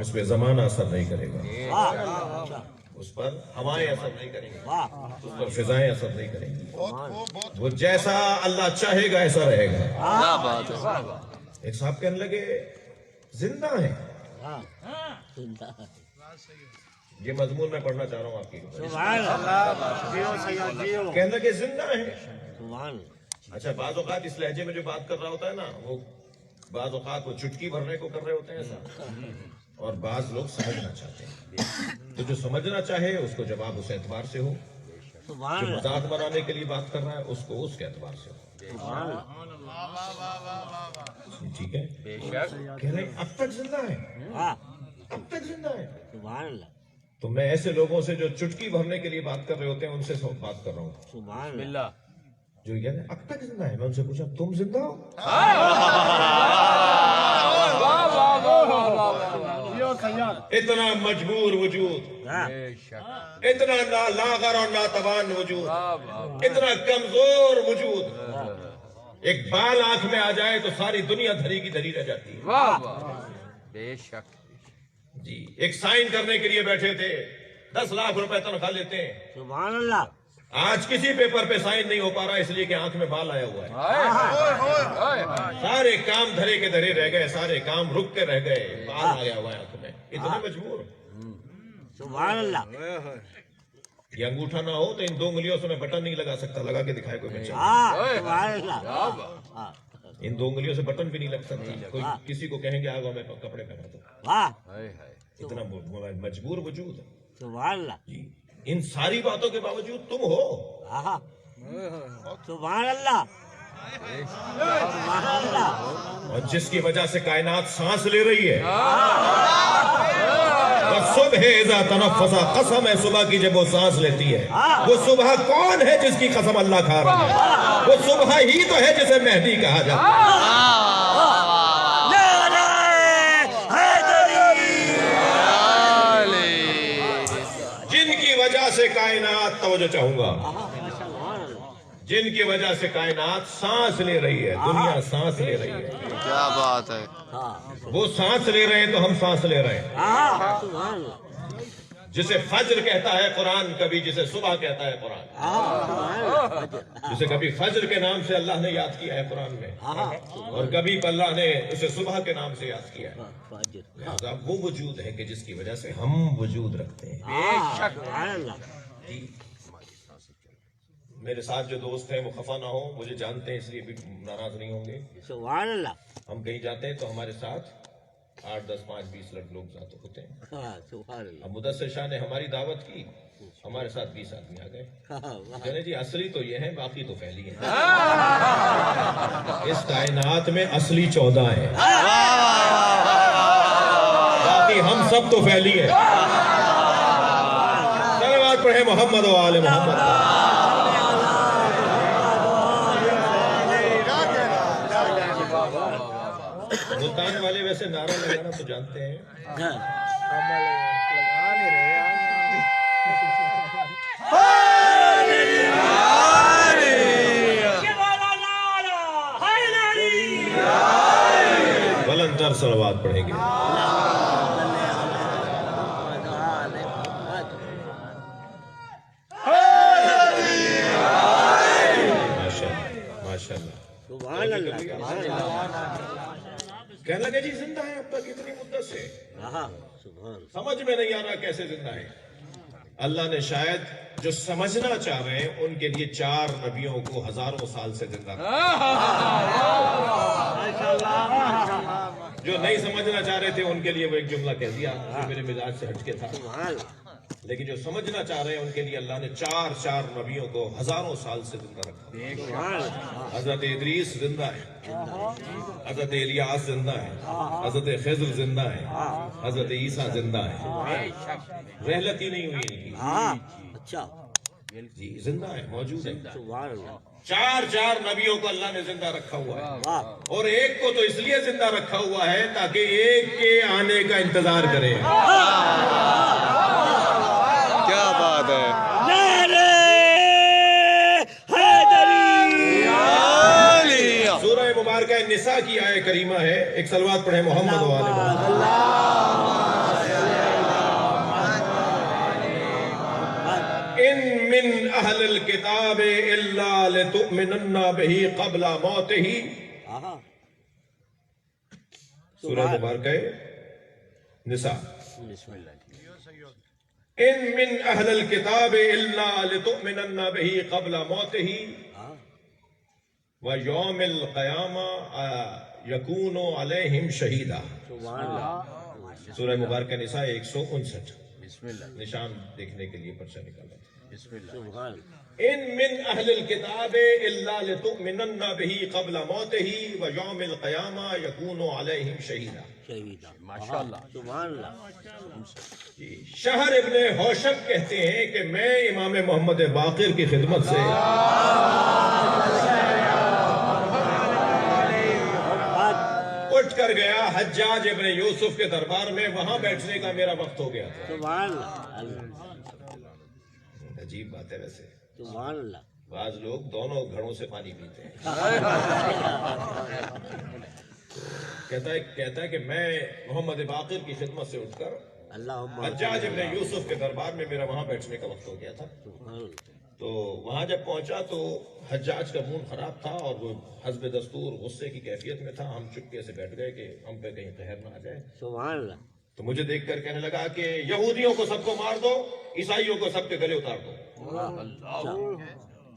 उस पर ज़माना असर नहीं करेगा, उस पर हवाएं असर नहीं करेंगी, उस पर फिजाएं असर नहीं करेंगी। वो जैसा अल्लाह चाहेगा ऐसा रहेगा। एक साहब कहने लगे जिंदा है। ये मजमून मैं पढ़ना चाह रहा हूँ आपकी। कहने लगे जिंदा है। अच्छा, बाज़ औक़ात इस लहजे में जो बात कर रहा होता है ना, वो बाज़ औक़ात वो चुटकी भरने को कर रहे होते हैं ऐसा, और बाज़ लोग समझना चाहते हैं। तो जो समझना चाहे उसको जवाब उस एतबार से हो, जो मजाक बनाने के लिए बात कर रहा है उसको उसके एतबार से हो। ठीक है? कह रहे अब तक जिंदा है, अब तक जिंदा है। तो मैं ऐसे लोगों से जो चुटकी भरने के लिए बात कर रहे होते हैं उनसे बात कर रहा हूँ, जो कहते हैं अब तक जिंदा है। मैं उनसे पूछा तुम जिंदा हो? इतना मजबूर वजूद, इतना नालागर और नातवान वजूद, इतना कमजोर वजूद, एक बाल आंख में आ जाए तो सारी दुनिया धरी की धरी रह जाती है। बेशक जी। एक साइन करने के लिए बैठे थे, 10 लाख रुपए तनख्वाह लेते हैं। सुभान अल्लाह। आज किसी पेपर पे साइन नहीं हो पा रहा इसलिए कि आंख में बाल आया हुआ है। सारे काम धरे के धरे रह गए, सारे काम रुक के रह गए, बाल आया हुआ है आंख में, इतने मजबूर। सुभान अल्लाह। ये अंगूठा ना हो तो इन 2 उंगलियों से मैं बटन नहीं लगा सकता, लगा के दिखाए कोई बच्चा। इन 2 उंगलियों से बटन भी नहीं लग सकता। कोई किसी को कहेंगे आगो मैं कपड़े पहना दो, इतना मजबूर वजूद जी। इन सारी बातों के बावजूद तुम हो। सुभान अल्लाह। और जिसकी वजह से कायनात सांस ले रही है। सुबह इज़ा तनफ़्फ़सा, कसम है सुबह की जब वो सांस लेती है। वो सुबह कौन है जिसकी कसम अल्लाह खा रहा है? वो सुबह ही तो है जिसे मेहदी कहा जाता है। जिनकी वजह से कायनात, तवज्जो चाहूंगा, जिनकी वजह से कायनात सांस ले रही है, दुनिया सांस ले रही है। क्या बात है। वो सांस ले रहे हैं तो हम सांस ले रहे हैं। जिसे फज्र कहता है कुरान, कभी जिसे सुबह कहता है कुरान, जिसे कभी फज्र के नाम से अल्लाह ने याद किया है कुरान में, और कभी अल्लाह ने उसे सुबह के नाम से याद किया है। लिहाजा वो वजूद है कि जिसकी वजह से हम वजूद रखते हैं। मेरे साथ जो दोस्त हैं वो खफा ना हो, मुझे जानते हैं इसलिए भी नाराज नहीं होंगे। सुभान अल्लाह। हम कहीं जाते हैं तो हमारे साथ 8, 10, 5, 20 लोग जाते होते हैं। अब मुदस्सिर शाह ने हमारी दावत की, हमारे साथ 20 आदमी आ गए। कहने जी असली तो ये है, बाकी तो फैली है। इस कायनात में असली 14 है, बाकी हम सब तो फैली है। सलावत पढ़े मोहम्मद व आले मोहम्मद। मुल्तान वाले वैसे नारा लगाना तो जानते हैं। बुलंदर सलवात पढ़ेंगे। कहने लगे जी जिंदा है अब तक इतनी मुद्दत से। हाँ सुभान समझ में नहीं आ रहा कैसे जिंदा है। अल्लाह ने शायद जो समझना चाह रहे हैं उनके लिए 4 नबियों को हजारों साल से जिंदा रखा। जो नहीं समझना चाह रहे थे उनके लिए वो एक जुमला कह दिया जो मेरे मिजाज से हटके था, सुभान लेकिन जो समझना चाह रहे हैं उनके लिए अल्लाह ने 4 नबियों को हजारों साल से जिंदा रखा। सुभान हजरत इदरीस जिंदा है, हजरत इलियास जिंदा है, हजरत खिज़्र जिंदा है, हजरत ईसा जिंदा है। रहलत ही नहीं हुई इनकी। हाँ अच्छा जी जिंदा है, मौजूद है। सुभान 4 नबियों को अल्लाह ने जिंदा रखा हुआ है, वाह और एक को तो इसलिए जिंदा रखा हुआ है ताकि एक के आने का इंतजार करे। क्या बात है। सूरह मुबारक निसा की आय करीमा है। एक सलवात पढ़े मोहम्मद वाले इन मिन अहलिल किताब इल्ला लितुमिनन्ना बिही क़ब्ला मौतिही। सूरह मुबारक निसा। इन मिन अहलिल किताब इल्ला लितुमिनन्ना बिही क़ब्ला मौतिही व यौमिल क़यामा यकूनु अलैहिम शहीदा। सूरह मुबारक निसा 159। निशान देखने के लिए पर्चा निकाला। इन मिन अहलिल किताब इल्ला लितुमिनन्ना बिही क़ब्ला मौतिही व यौमिल क़यामा यकूनु अलैहिम शहीदा। माशाअल्लाह सुभान अल्लाह। शहर इब्ने हौशब कहते हैं कि मैं इमाम मोहम्मद बाक़िर की खिदमत से उठ कर गया हज्जाज इब्ने यूसुफ के दरबार में, वहां बैठने का मेरा वक्त हो गया था। सुभान अल्लाह अजीब बात है वैसे। सुभान अल्लाह। बाज लोग दोनों घड़ों से पानी पीते हैं। कहता है कि मैं मोहम्मद बाक़िर की खिदमत से उठकर हज्जाज इब्ने यूसुफ के दरबार में मेरा वहां बैठने का वक्त हो गया था। तो वहां जब पहुंचा तो हज्जाज का मूड खराब था और वो हस्ब दस्तूर गुस्से की कैफियत में था। हम चुपके से बैठ गए कि हम पे कहीं कहर ना आ जाए। सुभान अल्लाह। तो मुझे देखकर कहने लगा कि यहूदियों को सबको मार दो, ईसाइयों को सबके गले उतार दो।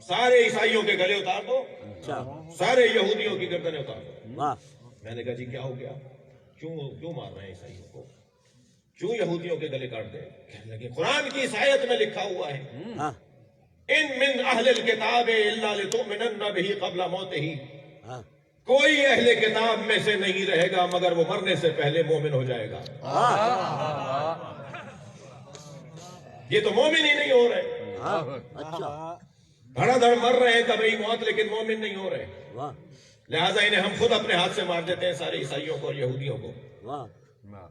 सारे ईसाइयों के गले उतार दो, सारे यहूदियों की गर्दनें उतार दो। मैंने कहा जी क्या हो गया, क्यों मार रहे हैं ईसाइयों को, क्यों यहूदियों के गले काट दे। कहने लगे कुरान की इस आयत में लिखा हुआ है इन मिन अहलिल किताब इल्ला लितुमिनन्ना बिही क़ब्ला मौतिही। कोई अहले किताब में से नहीं रहेगा मगर वो मरने से पहले मोमिन हो जाएगा। ये तो मोमिन ही नहीं हो रहे। धड़ाधड़ मर रहे हैं कभी मौत, लेकिन मोमिन नहीं हो रहे। लिहाजा इन्हें हम खुद अपने हाथ से मार देते हैं, सारे ईसाइयों को और यहूदियों को।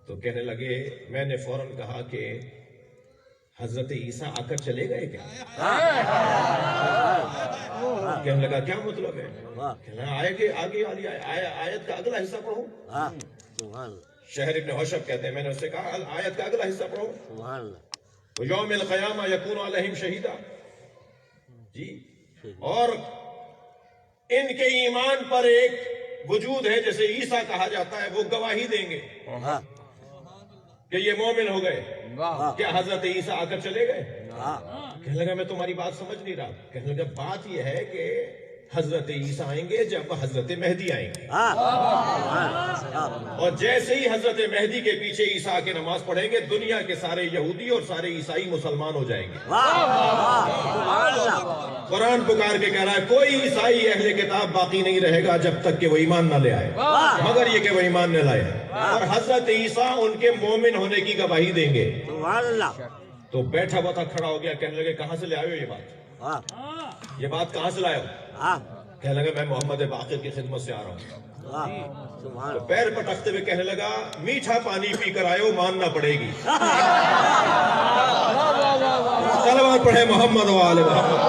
तो कहने लगे, मैंने फौरन कहा कि हजरत ईसा आकर चले गए क्या? कहने लगा क्या मतलब है? कहना आगे वाली आयत का अगला हिस्सा पढ़ो। शहर इब्ने हौशब कहते हैं मैंने उससे कहा आयत का अगला हिस्सा पढ़ो। यौमिल क़यामा यकूनु अलैहिम शहीदा। जी, और इनके ईमान पर एक वजूद है जैसे ईसा कहा जाता है, वो गवाही देंगे कि ये मोमिन हो गए। क्या हजरत ईसा आकर चले गए? कहने लगा मैं तुम्हारी बात समझ नहीं रहा। कहने लगा बात यह है कि हजरत ईसा आएंगे जब हजरत मेहदी आएंगे, और जैसे ही हजरत मेहदी के पीछे ईसा आके नमाज पढ़ेंगे दुनिया के सारे यहूदी और सारे ईसाई मुसलमान हो जाएंगे। कुरान पुकार के कह रहा है कोई ईसाई अहले किताब बाकी नहीं रहेगा जब तक कि वो ईमान न ले आए, मगर ये कि वो ईमान न लाए, और हजरत ईसा उनके मोमिन होने की गवाही देंगे। तो बैठा हुआ था, खड़ा हो गया, कहने लगे कहां से ले आए हो ये बात कहां से लाए हो? कहने लगा मैं मोहम्मद बाक़िर की खिदमत से आ रहा हूँ। तो पैर पटकते हुए कहने लगा मीठा पानी पी कर आए हो, मानना पड़ेगी। सलवात पढ़े मोहम्मद वाले मोहम्मद।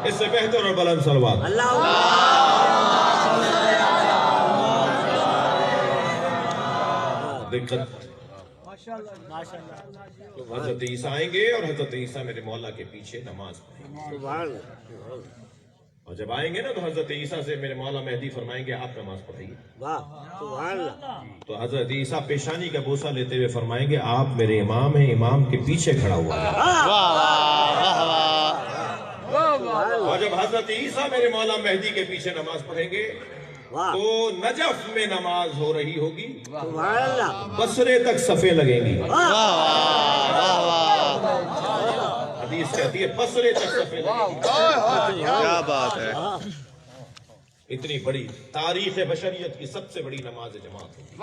इससे बेहतर और बुलंद सलवात। दिक्कत हजरत ईसा आएंगे और हजरत ईसा मेरे मौला के पीछे नमाज पढ़ेंगे। اور جب آئیں گے نا تو حضرت عیسیٰ سے میرے مولا مہدی فرمائیں گے آپ نماز پڑھائیے. واہ سبحان اللہ. تو حضرت عیسیٰ پیشانی کا بوسہ لیتے ہوئے فرمائیں گے آپ میرے امام ہیں, امام کے پیچھے کھڑا ہوا ہے. اور جب حضرت عیسیٰ میرے مولا مہدی کے پیچھے نماز پڑھیں گے تو نجف میں نماز ہو رہی ہوگی, سبحان اللہ. بصرے تک صفیں لگیں گی. حدیث کہتی ہے بصرے تک صفیں لگیں گی. کیا بات ہے. اتنی بڑی تاریخ بشریت کی سب سے بڑی نماز جماعت ہوگی.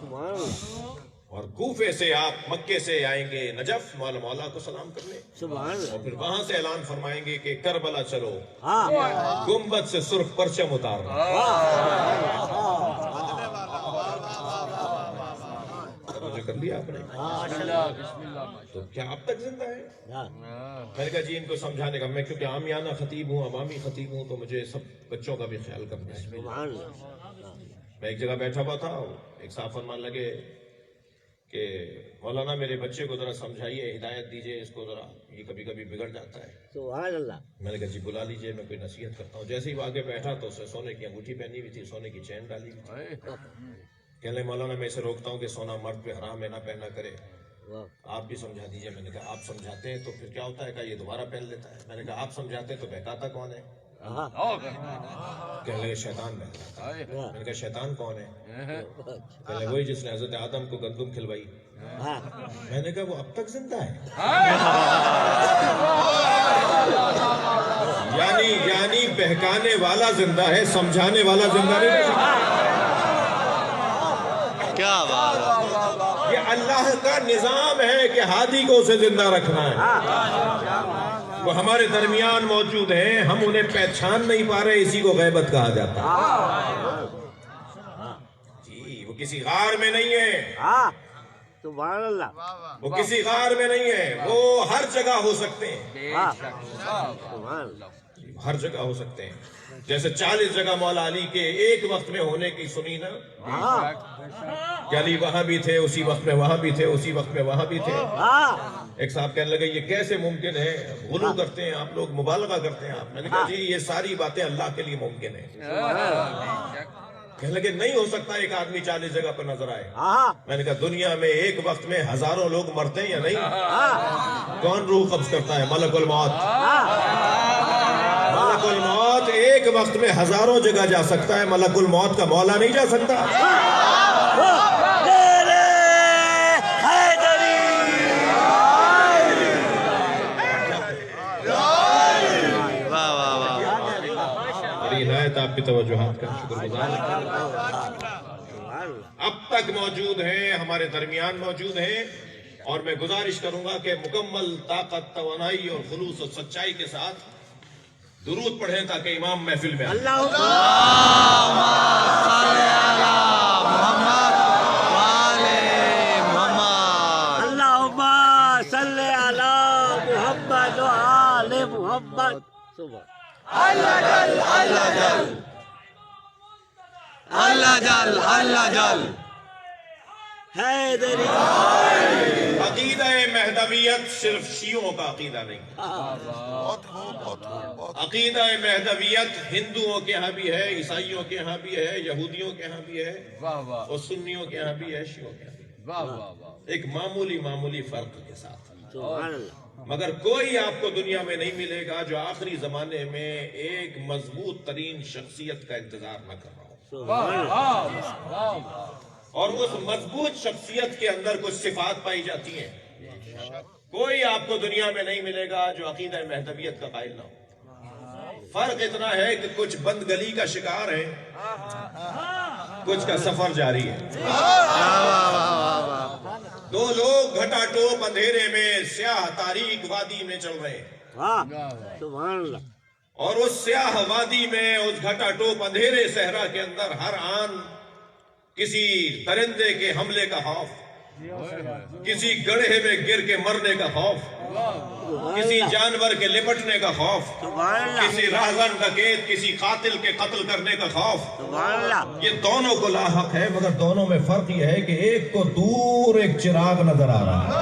سبحان اللہ. اور کوفے سے آپ مکے سے آئیں گے نجف مولا کو سلام کرنے, سبحان اللہ. اور پھر وہاں سے اعلان فرمائیں گے کہ کربلا چلو, ہاں گنبد سے سرخ پرچم اتارنا. مجھے کر لیا آپ نے, تو کیا اب تک زندہ ہے؟ میں نے کہا جی ان کو سمجھانے کا, میں کیونکہ عامیانہ خطیب ہوں, عوامی خطیب ہوں, تو مجھے سب بچوں کا بھی خیال کرنا ہے. سبحان اللہ. میں ایک جگہ بیٹھا ہوا تھا, ایک صاحب فرمان لگے کہ مولانا میرے بچے کو ذرا سمجھائیے, ہدایت دیجئے اس کو ذرا, یہ کبھی کبھی بگڑ جاتا ہے. سبحان اللہ. میں نے کہا جی بلا لیجئے, میں کوئی نصیحت کرتا ہوں. جیسے ہی وہ آگے بیٹھا تو اسے سونے کی انگوٹھی پہنی ہوئی تھی, سونے کی چین ڈالی ہوئی تھی. کہنے لگے مولانا میں اسے روکتا ہوں کہ سونا مرد پہ حرام ہے, نہ پہنا کرے, آپ بھی سمجھا دیجئے. میں نے کہا آپ سمجھاتے ہیں تو پھر کیا ہوتا ہے, کہ یہ دوبارہ پہن لیتا ہے. میں نے کہا آپ سمجھاتے ہیں تو بہکاتا کون ہے؟ کہنے لگے شیطان بہکاتا ہے. میں نے کہا شیطان کون ہے؟ کہنے لگے وہی جس نے حضرت آدم کو گندم کھلوائی. میں نے کہا وہ اب تک زندہ ہے. یعنی بہکانے والا زندہ ہے, سمجھانے والا زندہ نہیں. کیا بات ہے. یہ اللہ کا نظام ہے کہ ہادی کو اسے زندہ رکھنا ہے. وہ ہمارے درمیان موجود ہیں, ہم انہیں پہچان نہیں پا رہے, اسی کو غیبت کہا جاتا ہے. جی وہ کسی غار میں نہیں ہے, سبحان اللہ. وہ کسی غار میں نہیں ہے, وہ ہر جگہ ہو سکتے ہیں. سبحان اللہ. ہر جگہ ہو سکتے ہیں. جیسے 40 جگہ مولا علی کے ایک وقت میں ہونے کی سنی نا, کہ علی وہاں بھی تھے, اسی وقت میں وہاں بھی تھے, اسی وقت میں وہاں بھی تھے. ایک صاحب کہنے لگے یہ کیسے ممکن ہے, غلو کرتے ہیں آپ لوگ, مبالغہ کرتے ہیں آپ. میں نے کہا جی یہ ساری باتیں اللہ کے لیے ممکن ہیں. کہنے لگے نہیں ہو سکتا ایک آدمی 40 جگہ پر نظر آئے. میں نے کہا دنیا میں ایک وقت میں ہزاروں لوگ مرتے ہیں یا نہیں؟ کون روح قبض کرتا ہے؟ ملک الموت. ملک الموت ایک وقت میں ہزاروں جگہ جا سکتا ہے, ملک الموت کا مولا نہیں جا سکتا. آپ کی توجہات کا شکر گزار. اب تک موجود ہیں, ہمارے درمیان موجود ہیں, اور میں گزارش کروں گا کہ مکمل طاقت, توانائی اور خلوص اور سچائی کے ساتھ درود پڑھیں تاکہ امام محفل میں آئے. اللہم صلی علی محمد و آل محمد. اللہ جل اللہ جل اللہ جل اللہ جل. حیدری. عقیدہ مہدویت صرف شیعوں کا عقیدہ نہیں. عقیدہ مہدویت ہندوؤں کے ہاں بھی ہے, عیسائیوں کے ہاں بھی ہے, یہودیوں کے ہاں بھی ہے, اور سنیوں کے ہاں بھی ہے, شیعوں کے ہاں بھی ہے. ایک معمولی فرق کے ساتھ. سبحان اللہ. مگر کوئی آپ کو دنیا میں نہیں ملے گا جو آخری زمانے میں ایک مضبوط ترین شخصیت کا انتظار نہ کر رہا ہو, اور اس مضبوط شخصیت کے اندر کچھ صفات پائی جاتی ہیں. کوئی آپ کو دنیا میں نہیں ملے گا جو عقیدہ مہدویت کا قائل نہ ہو. فرق اتنا ہے کہ کچھ بند گلی کا شکار ہے, کچھ کا سفر جاری ہے. دو لوگ گھٹا ٹوپ اندھیرے میں سیاہ تاریک وادی میں چل رہے ہیں, سبحان اللہ. اور اس سیاہ وادی میں, اس گھٹا ٹوپ اندھیرے صحرا کے اندر ہر آن کسی درندے کے حملے کا خوف, کسی گڑھے میں گر کے مرنے کا خوف, کسی جانور کے لپٹنے کا خوف, کسی راہزن ڈکیت, کسی قاتل کے قتل کرنے کا خوف. یہ دونوں کو لاحق ہے, مگر دونوں میں فرق یہ ہے کہ ایک کو دور ایک چراغ نظر آ رہا ہے.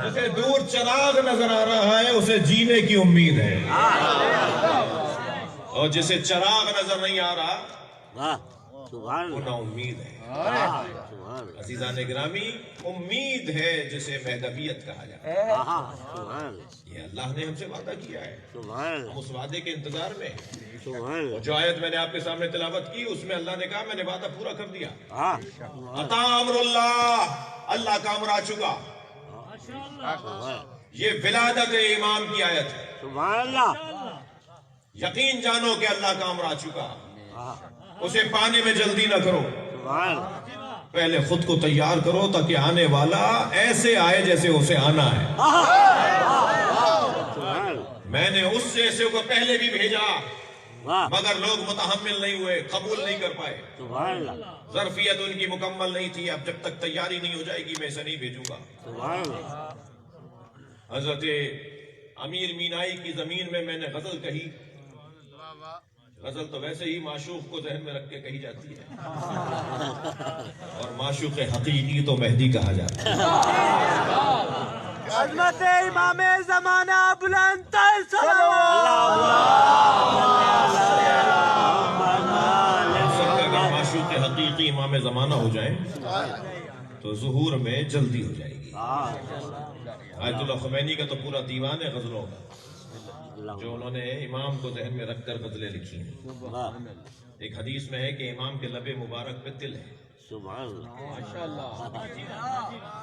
جسے دور चराग नजर आ रहा है उसे जीने की उम्मीद है, और जिसे चराग नजर नहीं आ रहा वाह सुभान वो अल्लाह ना उम्मीद है। सुभान अजीजान गिरामी, उम्मीद है जिसे महदवियत कहा जाता है। अल्लाह सुभान अल्लाह ये अल्लाह ने हमसे वादा किया है, सुभान हम उस वादे के इंतजार में हैं। सुभान और जो आयत मैंने आपके सामने तिलावत की उसमें अल्लाह ने कहा मैंने वादा पूरा कर दिया। हाँ अता अमरुल्लाह, अल्लाह का अमर आ चुका। ये विलादत इमाम की आयत है। सुभान अल्लाह यकीन जानो कि अल्लाह का अमर आ चुका, हाँ उसे पाने में जल्दी ना करो, सुभान अल्लाह पहले खुद को तैयार करो ताकि आने वाला ऐसे आए जैसे उसे आना है। सुभान अल्लाह मैंने उस जैसे को पहले भी भेजा वाह मगर लोग मुतहम्मिल नहीं हुए, कबूल नहीं कर पाए। सुभान अल्लाह ज़र्फियत उनकी मुकम्मल नहीं थी। अब जब तक तैयारी नहीं हो जाएगी मैं इसे नहीं भेजूंगा। सुभान अल्लाह हजरत अमीर मीनाई की जमीन में मैंने गजल कही। गजल तो वैसे ही माशूक को जहन में रख के कही जाती है, और माशूक हकीकी तो मेहदी कहा जाता है। अज़मत इमाम ज़माना बुलंद अगर माशूक हकीकी इमाम ज़माना हो जाए तो ज़ुहूर में जल्दी हो जाएगी। आयतुल्लाह ख़ुमैनी का तो पूरा दीवान है गजलों का, जो उन्होंने इमाम को जहन में रखकर गजलें लिखी हैं। एक हदीस में है कि इमाम के लबे मुबारक पे तिल है। सुभान अल्लाह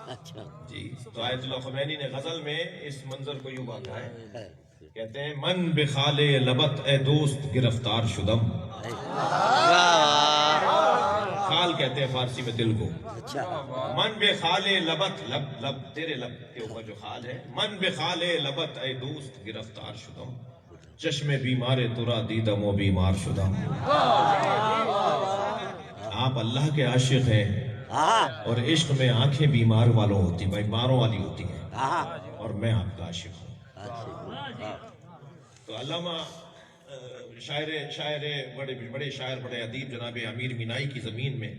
अच्छा जी, तो आयतुल्लाह ख़ुमैनी ने गजल में इस मंजर को यूं बांधा है, कहते हैं मन बेखाले लबत ए दोस्त गिरफ्तार शुदम। खाल कहते हैं फारसी में दिल को। अच्छा मन बेखाले लबत, लब लब तेरे लब के ऊपर जो खाल है, मन बेखाले लबत ए दोस्त गिरफ्तार शुदम, चश्मे बीमारे तुरा दीदम ओ बीमार शुदम। आप अल्लाह के आशिक हैं हाँ और इश्क में आंखें बीमार वालों होती, बीमारों वाली होती हैं, हाँ और मैं आपका आशिक हूँ। तो अल्लामा शायर बड़े बड़े शायर, बड़े अदीब जनाब अमीर मीनाई की ज़मीन में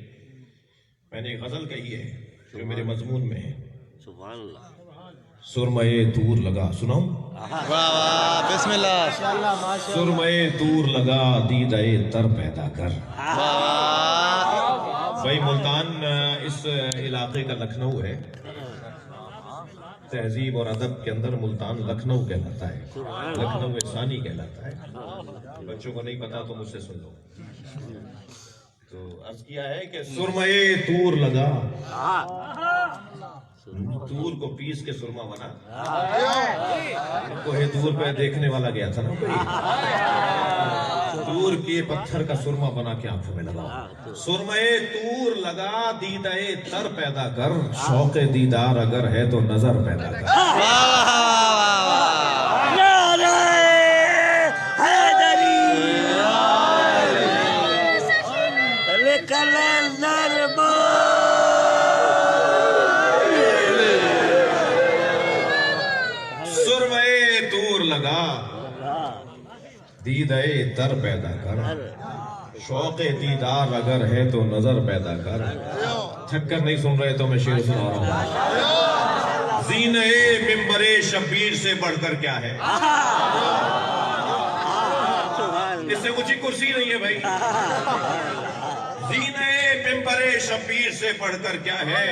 मैंने एक गज़ल कही है जो मेरे मजमून में है। सुभान अल्लाह सुरमये दूर लगा, सुनाऊं? वाह वाह बिस्मिल्लाह। सुरमये दूर लगा दीदे तर पैदा कर। भाई मुल्तान इस इलाके का लखनऊ है, तहजीब और अदब के अंदर मुल्तान लखनऊ कहलाता है, लखनऊ सानी कहलाता है। बच्चों को नहीं पता तो मुझसे सुन लो। तो अर्ज किया है कि सुरमये तूर लगा, तूर को पीस के सुरमा बना। कोहे दूर पे देखने वाला गया था ना कोई, तूर के पत्थर का सुरमा बना के आंखों में लगा। सुरमये तूर लगा दीदाए तर पैदा कर, शौक़े दीदार अगर है तो नजर पैदा कर। सुरमये तूर लगा दीदाए तर पैदा कर, शौक़े दीदार अगर है तो नजर पैदा कर। थक कर नहीं सुन रहे तो मैं शेर सुना रहा हूँ। ज़ीने मिंबरे शब्बीर से बढ़कर क्या है, इससे ऊंची कुर्सी नहीं है भाई। ज़ीने मिंबरे शब्बीर से बढ़कर क्या है,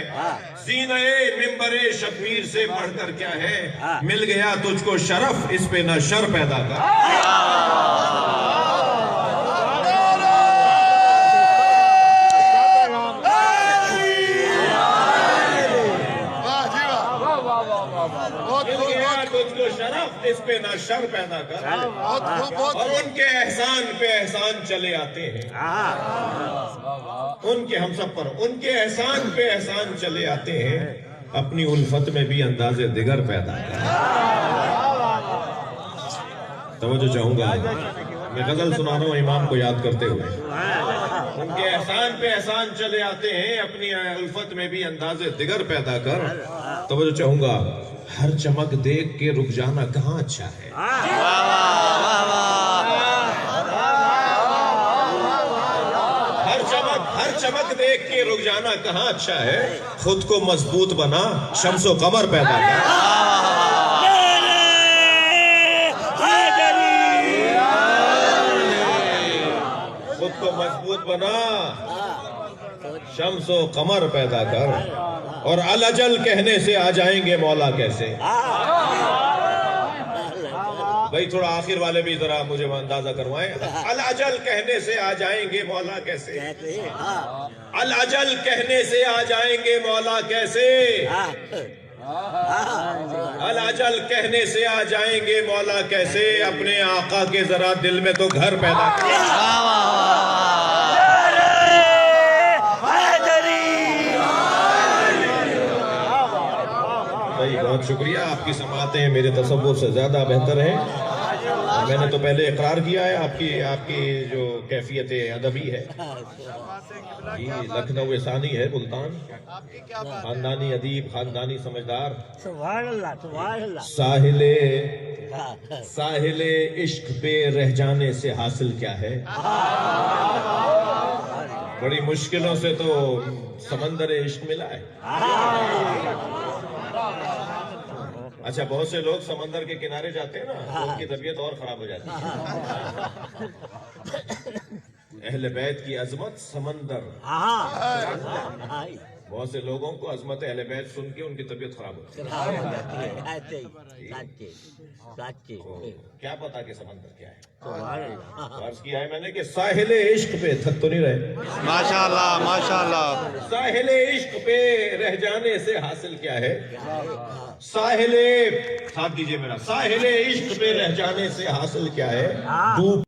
ज़ीने मिंबरे शब्बीर से बढ़कर क्या है, मिल गया तुझको शरफ इस पे न शर पैदा कर। तुझको शरफ इस पे ना शर पैदा कर, और उनके एहसान पे एहसान चले आते हैं, उनके हम सब पर उनके एहसान पे एहसान चले आते हैं, अपनी उल्फत में भी अंदाजे दिगर पैदा कर। तवज्जो चाहूंगा, मैं गजल सुना रहा हूँ इमाम को याद करते हुए। उनके एहसान पे एहसान चले आते हैं, अपनी उल्फत में भी अंदाजे दिगर पैदा कर। तवज्जो चाहूंगा, हर चमक देख के रुक जाना कहाँ अच्छा है। हर चमक देख के रुक जाना कहाँ अच्छा है, खुद को मजबूत बना शम्सो कमर पैदा कर। मजबूत बना, शम्स व कमर पैदा कर, और अल अजल कहने से आ जाएंगे मौला कैसे। भाई थोड़ा आखिर वाले भी जरा मुझे अंदाजा करवाएं। अल अजल कहने से आ जाएंगे मौला कैसे, अल अजल कहने से आ जाएंगे मौला कैसे, अल अजल कहने से आ जाएंगे मौला कैसे। अपने आका के जरा दिल में तो घर पैदा कर। वाह वाह भाई बहुत शुक्रिया, आपकी समातें मेरे तसव्वुर से ज्यादा बेहतर हैं। मैंने तो पहले इकरार किया है आपकी जो कैफियत अदबी है, ये लखनऊ सानी है, मुल्तान, खानदानी अदीब, खानदानी समझदार। सुभान अल्लाह, सुभान अल्लाह। साहिले इश्क पे रह जाने से हासिल क्या है। बड़ी मुश्किलों से तो समंदर इश्क मिला है। अच्छा, बहुत से लोग समंदर के किनारे जाते हैं ना, तो उनकी तबीयत और खराब हो जाती है। अहले बैत की अजमत समंदर, बहुत से लोगों को अजमत अहले बैत सुन के उनकी तबीयत खराब होती है। क्या पता कि समंदर क्या है। अर्ज किया है मैंने कि साहिले इश्क पे, थक तो नहीं रहे, माशाल्लाह माशाल्लाह। साहिले इश्क पे रह जाने से हासिल क्या है। साहिले, साथ दीजिए मेरा, साहिले इश्क पे रह जाने से हासिल क्या है। डूब